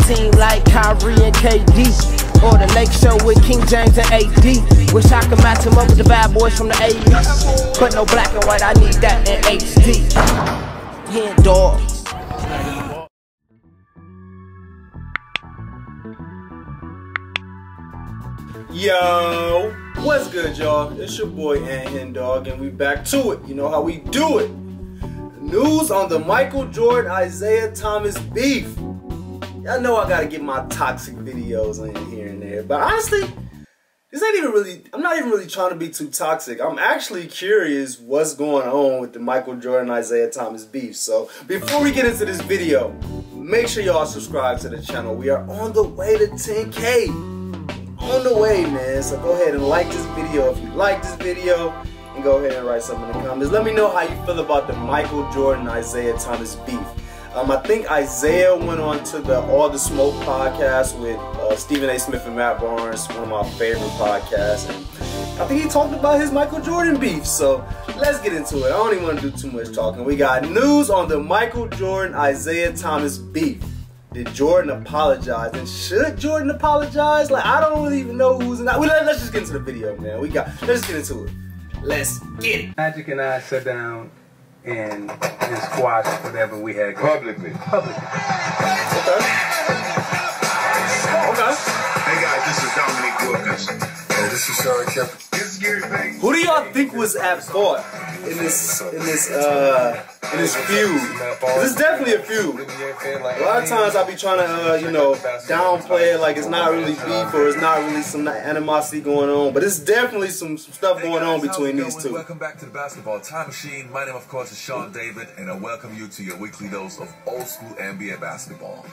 team like Kyrie and KD, or the Lake Show with King James and AD. Wish I could match him up with the bad boys from the 80s, but no black and white, I need that in HD. HenDawgz. Yo, what's good, y'all? It's your boy HenDawg, and we back to it. You know how we do it. News on the Michael Jordan Isiah Thomas beef. Y'all know I gotta get my toxic videos in here and there, but honestly, this ain't even really. I'm not even really trying to be too toxic. I'm actually curious what's going on with the Michael Jordan Isiah Thomas beef. So before we get into this video, make sure y'all subscribe to the channel. We are on the way to 10K. On the way, man. So go ahead and like this video if you like this video, and go ahead and write something in the comments. Let me know how you feel about the Michael Jordan Isiah Thomas beef. I think Isiah went on to the All the Smoke podcast with Stephen A. Smith and Matt Barnes, one of my favorite podcasts, and I think he talked about his Michael Jordan beef. So let's get into it. I don't even want to do too much talking. We got news on the Michael Jordan Isiah Thomas beef. Did Jordan apologize? And should Jordan apologize? Like, I don't really even know who's in that. Let's just get into the video, man. Let's just get into it. Let's get it. Magic and I sat down and squashed whatever we had going. Publicly. Okay. Hey guys, this is Dominic Wilkins. And this is Sean Kemp. Who do y'all think was at fault in this feud? This is definitely a feud. A lot of times I be trying to downplay it like it's not really beef or it's not really some animosity going on, but it's definitely some stuff going on between these two. Welcome back to the Basketball Time Machine. My name, of course, is Sean David, and I welcome you to your weekly dose of old school NBA basketball.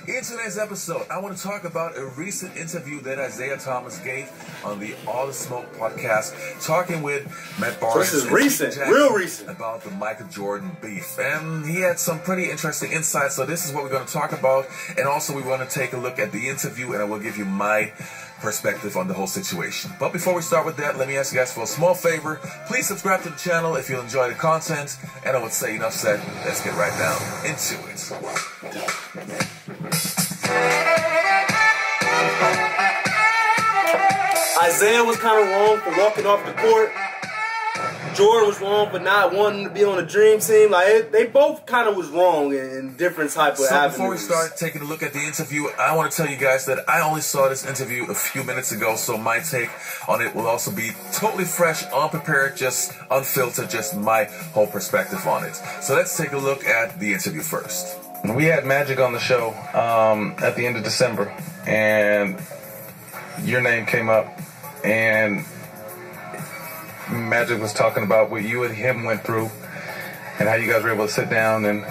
In today's episode, I want to talk about a recent interview that Isiah Thomas gave on the All the Smoke podcast, talking with Matt Barnes. So this is recent, real recent, about the Michael Jordan beef, and he had some pretty interesting insights. So this is what we're going to talk about, and also we want to take a look at the interview, and I will give you my perspective on the whole situation. But before we start with that, let me ask you guys for a small favor. Please subscribe to the channel if you enjoy the content, and I would say enough said. Let's get right down into it. Isiah was kind of wrong for walking off the court. Jordan was wrong for not wanting to be on the dream team. Like, they both kind of was wrong in different type of avenues. Before we start taking a look at the interview, I want to tell you guys that I only saw this interview a few minutes ago, so my take on it will also be totally fresh, unprepared, just unfiltered, just my whole perspective on it. So let's take a look at the interview first. We had Magic on the show at the end of December, and your name came up, and Magic was talking about what you and him went through and how you guys were able to sit down and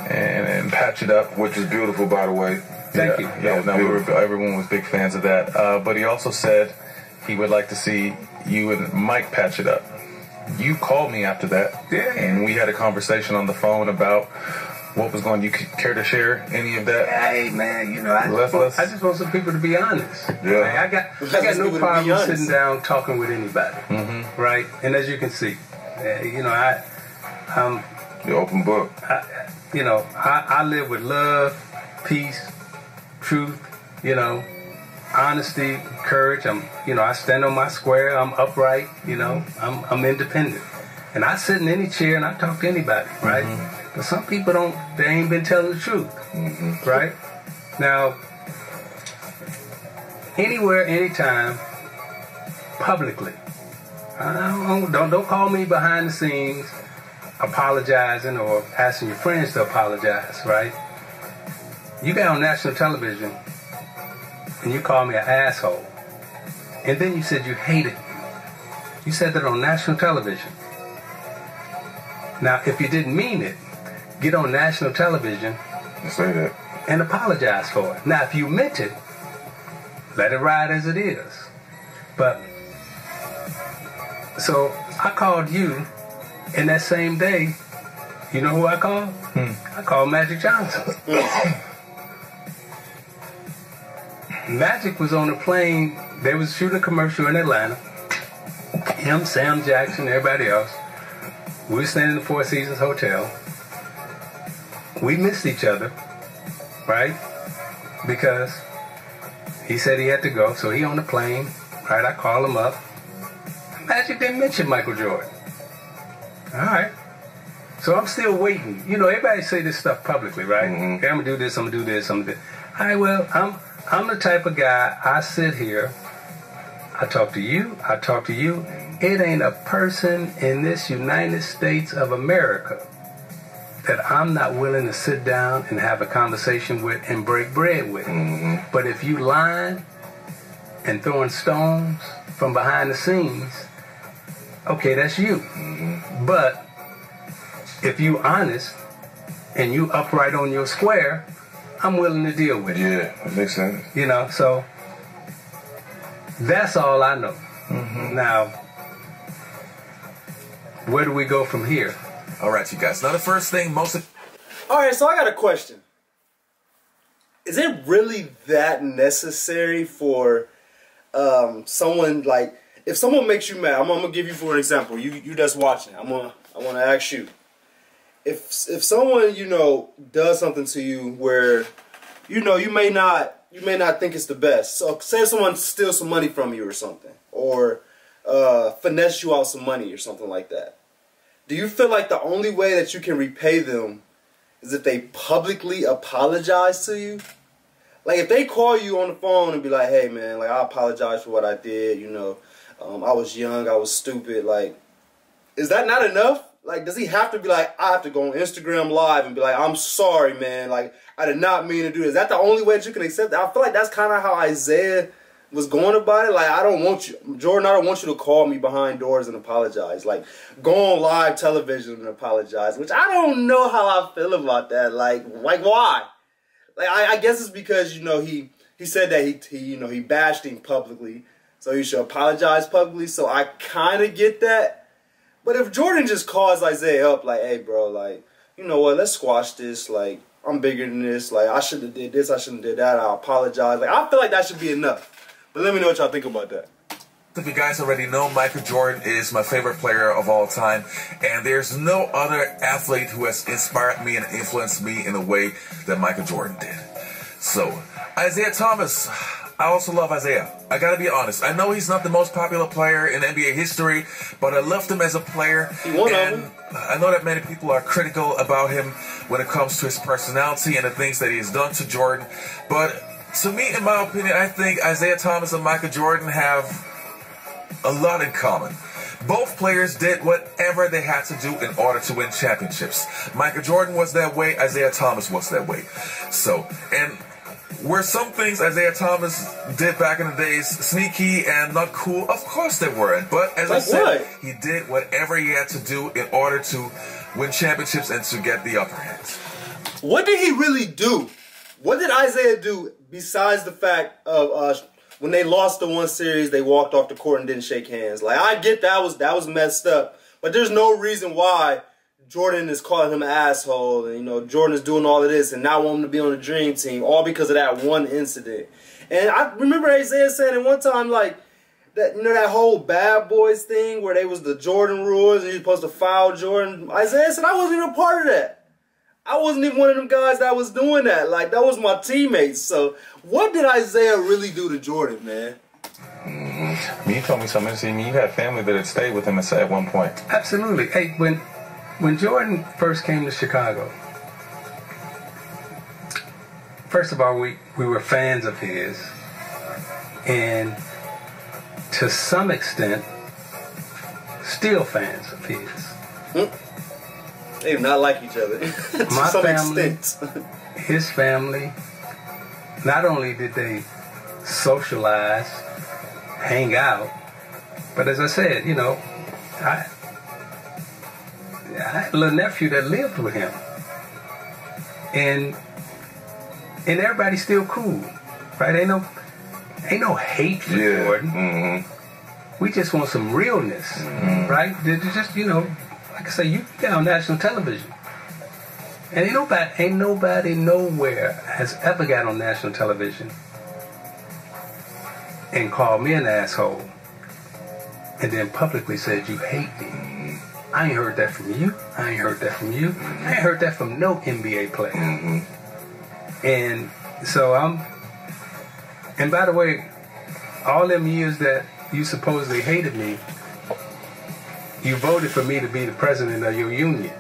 patch it up, which is beautiful, by the way. Thank you. Yeah, no, everyone was big fans of that. But he also said he would like to see you and Mike patch it up. You called me after that, and we had a conversation on the phone about what was going on. You care to share any of that? Hey man, I just want some people to be honest. Yeah. Man, I got no problem sitting down talking with anybody. Mm-hmm. Right? And as you can see, I'm the open book. I live with love, peace, truth, honesty, courage. I stand on my square. I'm upright. I'm independent, and I sit in any chair and I talk to anybody. Right? Mm-hmm. But some people they ain't been telling the truth. Mm-hmm. Right? Now, anywhere, anytime, publicly. Don't call me behind the scenes apologizing or asking your friends to apologize, right? You got on national television and you called me an asshole. And then you said you hated me. You said that on national television. Now, if you didn't mean it, get on national television say that and apologize for it. Now, if you meant it, let it ride as it is. But, so I called you, and that same day, you know who I called? I called Magic Johnson. Magic was on a plane. They was shooting a commercial in Atlanta. Him, Sam Jackson, everybody else. We were staying in the Four Seasons Hotel. We missed each other, right? because he said he had to go, so he on the plane. Right, I call him up. Magic didn't mention Michael Jordan. All right. So I'm still waiting. You know, everybody say this stuff publicly, right? Mm-hmm. Okay, I'm gonna do this, I'm gonna do this, I'm gonna do. All right, well, I'm the type of guy, I sit here, I talk to you, I talk to you. It ain't a person in this United States of America that I'm not willing to sit down and have a conversation with and break bread with. Mm-hmm. But if you lying and throwing stones from behind the scenes, okay, that's you. Mm-hmm. But if you honest and you upright on your square, I'm willing to deal with it. Yeah, that makes sense. You know, so that's all I know. Mm-hmm. Now, where do we go from here? All right, you guys. Now, the first thing, All right, so I got a question. Is it really that necessary for someone, like, if someone makes you mad? I'm gonna give you for an example. You that's watching. I want to ask you. If someone, you know, does something to you where, you know, you may not think it's the best. So say someone steals some money from you or something, or finesse you out some money or something like that. Do you feel like the only way that you can repay them is if they publicly apologize to you? Like, if they call you on the phone and be like, hey man, like, I apologize for what I did, you know, I was young, I was stupid, like, is that not enough? Like, does he have to be like, I have to go on Instagram Live and be like, I'm sorry, man, like, I did not mean to do this? Is that the only way that you can accept it? I feel like that's kind of how Isiah was going about it. Like, I don't want you, Jordan, I don't want you to call me behind doors and apologize. Like, go on live television and apologize, which I don't know how I feel about that. Like why? Like, I guess it's because, you know, he said that he you know, he bashed him publicly, so he should apologize publicly. So I kind of get that. But if Jordan just calls Isiah up, like, hey, bro, like, you know what, let's squash this. Like, I'm bigger than this. Like, I shouldn't have did this. I shouldn't have did that. I apologize. Like, I feel like that should be enough. But let me know what y'all think about that. If you guys already know, Michael Jordan is my favorite player of all time, and there's no other athlete who has inspired me and influenced me in a way that Michael Jordan did. So, Isiah Thomas, I also love Isiah. I gotta be honest. I know he's not the most popular player in NBA history, but I loved him as a player. And I know that many people are critical about him when it comes to his personality and the things that he's done to Jordan. But to me, in my opinion, I think Isiah Thomas and Michael Jordan have a lot in common. Both players did whatever they had to do in order to win championships. Michael Jordan was that way, Isiah Thomas was that way. So, and were some things Isiah Thomas did back in the days sneaky and not cool? Of course they weren't. But as I said, he did whatever he had to do in order to win championships and to get the upper hand. What did he really do? What did Isiah do besides the fact of when they lost the one series, they walked off the court and didn't shake hands? Like, I get that was messed up, but there's no reason why Jordan is calling him an asshole, and, you know, Jordan is doing all of this and not wanting to be on the dream team, all because of that one incident. And I remember Isiah saying at one time, like, that, you know, that whole Bad Boys thing where they was the Jordan rules and you're supposed to foul Jordan. Isiah said, I wasn't even a part of that. I wasn't even one of them guys that was doing that. Like, that was my teammates. So, what did Isiah really do to Jordan, man? Mm-hmm. You told me something. See, you had family that had stayed with him at one point. Absolutely. Hey, when Jordan first came to Chicago, first of all, we were fans of his, and to some extent, still fans of his. They do not like each other. To My some family, extent. His family, not only did they socialize, hang out, but as I said, you know, I had a little nephew that lived with him, and everybody's still cool, right? Ain't no hate for Jordan. Mm-hmm. We just want some realness, right? Just, you know, like I say, you get on national television, and ain't nobody nowhere has ever got on national television and called me an asshole and then publicly said you hate me. I ain't heard that from you. I ain't heard that from you. I ain't heard that from no NBA player. And so And by the way, all them years that you supposedly hated me, you voted for me to be the president of your union.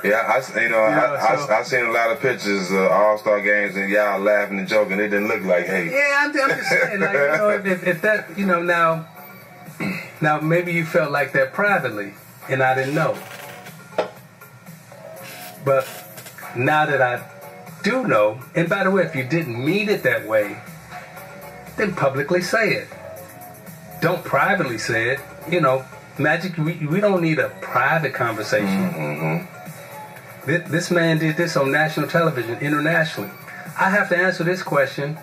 Yeah, I seen a lot of pictures of All-Star games and y'all laughing and joking. It didn't look like hate. Yeah, I'm just saying, like, you know, if that, you know, now maybe you felt like that privately, and I didn't know. But now that I do know, and by the way, if you didn't mean it that way, then publicly say it. Don't privately say it. You know, Magic, we don't need a private conversation. Mm-hmm. This man did this on national television, internationally. I have to answer this question,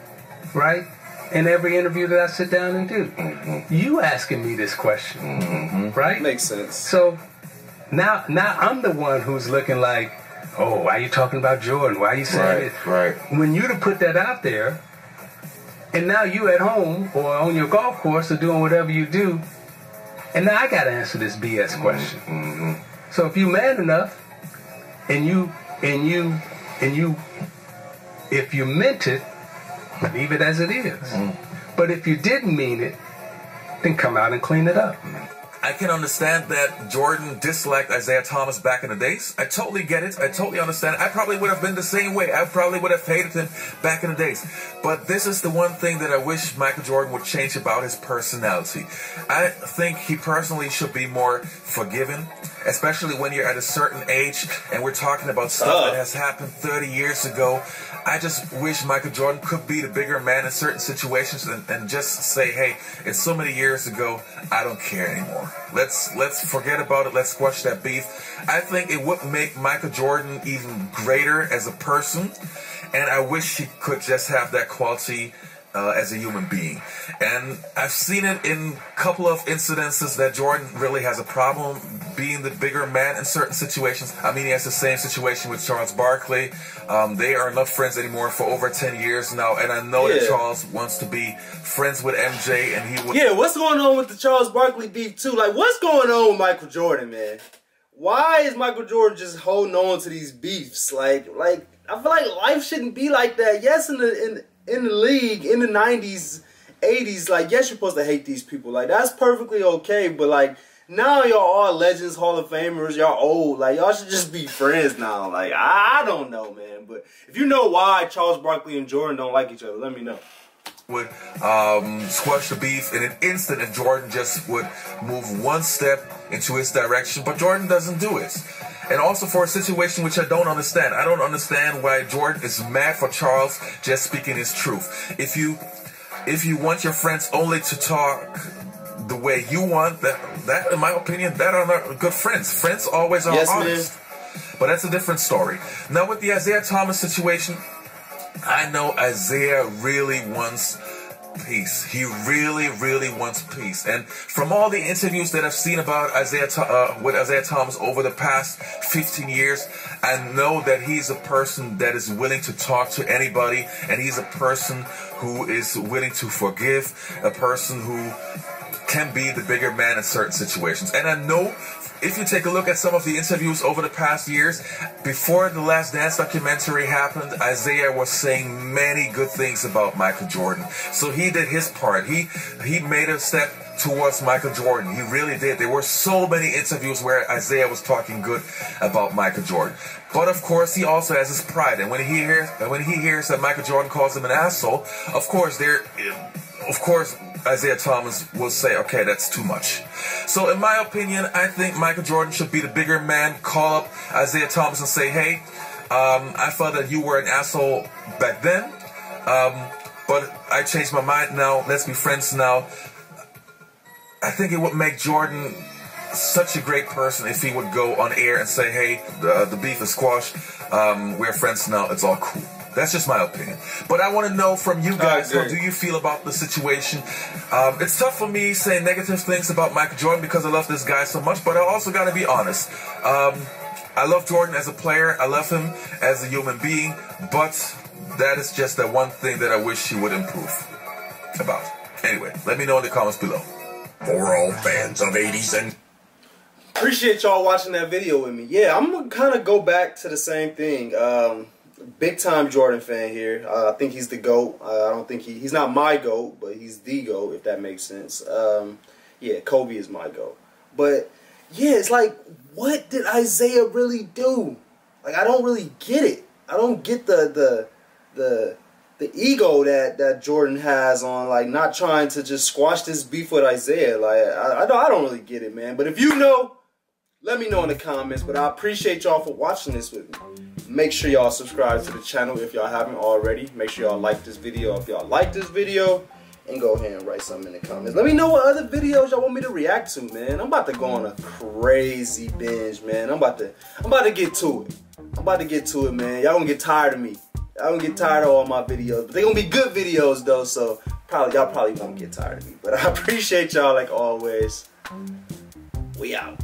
right, in every interview that I sit down and do. Mm-hmm. You asking me this question, mm-hmm. right? Makes sense. So now I'm the one who's looking like, oh, why are you talking about Jordan? Why are you saying it? Right. When you'd have put that out there, and now you at home or on your golf course or doing whatever you do, and now I got to answer this BS question. Mm-hmm. So if you man enough, and if you meant it, leave it as it is. Mm-hmm. But if you didn't mean it, then come out and clean it up. I can understand that Jordan disliked Isiah Thomas back in the days. I totally get it. I totally understand. I probably would have been the same way. I probably would have hated him back in the days. But this is the one thing that I wish Michael Jordan would change about his personality. I think he personally should be more forgiving, especially when you're at a certain age and we're talking about stuff that has happened 30 years ago. I just wish Michael Jordan could be the bigger man in certain situations and just say, hey, it's so many years ago, I don't care anymore. Let's forget about it. Let's squash that beef. I think it would make Michael Jordan even greater as a person, and I wish he could just have that quality as a human being. And I've seen it in a couple of incidences that Jordan really has a problem being the bigger man in certain situations. I mean, he has the same situation with Charles Barkley. They are not friends anymore for over 10 years now, and I know that Charles wants to be friends with MJ, and he would... Yeah, what's going on with the Charles Barkley beef too? Like, what's going on with Michael Jordan, man? Why is Michael Jordan just holding on to these beefs? Like I feel like life shouldn't be like that. Yes, in the league, in the 90s, 80s, like, yes, you're supposed to hate these people. Like, that's perfectly okay, but, like, now y'all all legends, Hall of Famers, y'all old. Like, y'all should just be friends now. Like, I don't know, man. But if you know why Charles Barkley and Jordan don't like each other, let me know. Would squash the beef in an instant if Jordan just would move one step into his direction, but Jordan doesn't do it. And also for a situation which I don't understand. I don't understand why Jordan is mad for Charles just speaking his truth. If you want your friends only to talk the way you want, that in my opinion, that are not good friends. Friends always are honest. Man. But that's a different story. Now with the Isiah Thomas situation, I know Isiah really wants peace. He really, really wants peace. And from all the interviews that I've seen about with Isiah Thomas over the past 15 years, I know that he's a person that is willing to talk to anybody, and he's a person who is willing to forgive, a person who can be the bigger man in certain situations. And I know if you take a look at some of the interviews over the past years, before the Last Dance documentary happened, Isiah was saying many good things about Michael Jordan. So he did his part. He made a step towards Michael Jordan. He really did. There were so many interviews where Isiah was talking good about Michael Jordan. But of course, he also has his pride. And when he hears that Michael Jordan calls him an asshole, of course, Isiah Thomas will say, okay, that's too much. So in my opinion, I think Michael Jordan should be the bigger man, call up Isiah Thomas and say, hey, I thought that you were an asshole back then, but I changed my mind now, let's be friends now. I think it would make Jordan such a great person if he would go on air and say, hey, the beef is squashed, we're friends now, it's all cool. That's just my opinion. But I want to know from you guys, how do you feel about the situation? It's tough for me saying negative things about Michael Jordan because I love this guy so much, but I also got to be honest. I love Jordan as a player. I love him as a human being, but that is just that one thing that I wish he would improve about. Anyway, let me know in the comments below. For all fans of 80s and... Appreciate y'all watching that video with me. Yeah, I'm going to kind of go back to the same thing. Big time Jordan fan here. I think he's the GOAT. I don't think he's not my GOAT, but he's the GOAT, if that makes sense. Yeah, Kobe is my GOAT. But yeah, it's like, what did Isiah really do? Like, I don't really get it. I don't get the ego that Jordan has on, like, not trying to just squash this beef with Isiah. Like, I don't really get it, man. But if you know, let me know in the comments. But I appreciate y'all for watching this with me. Make sure y'all subscribe to the channel if y'all haven't already. Make sure y'all like this video if y'all like this video. And go ahead and write something in the comments. Let me know what other videos y'all want me to react to, man. I'm about to go on a crazy binge, man. I'm about to get to it. I'm about to get to it, man. Y'all gonna get tired of me. Y'all gonna get tired of all my videos. But they gonna be good videos though, so y'all probably won't get tired of me. But I appreciate y'all like always. We out.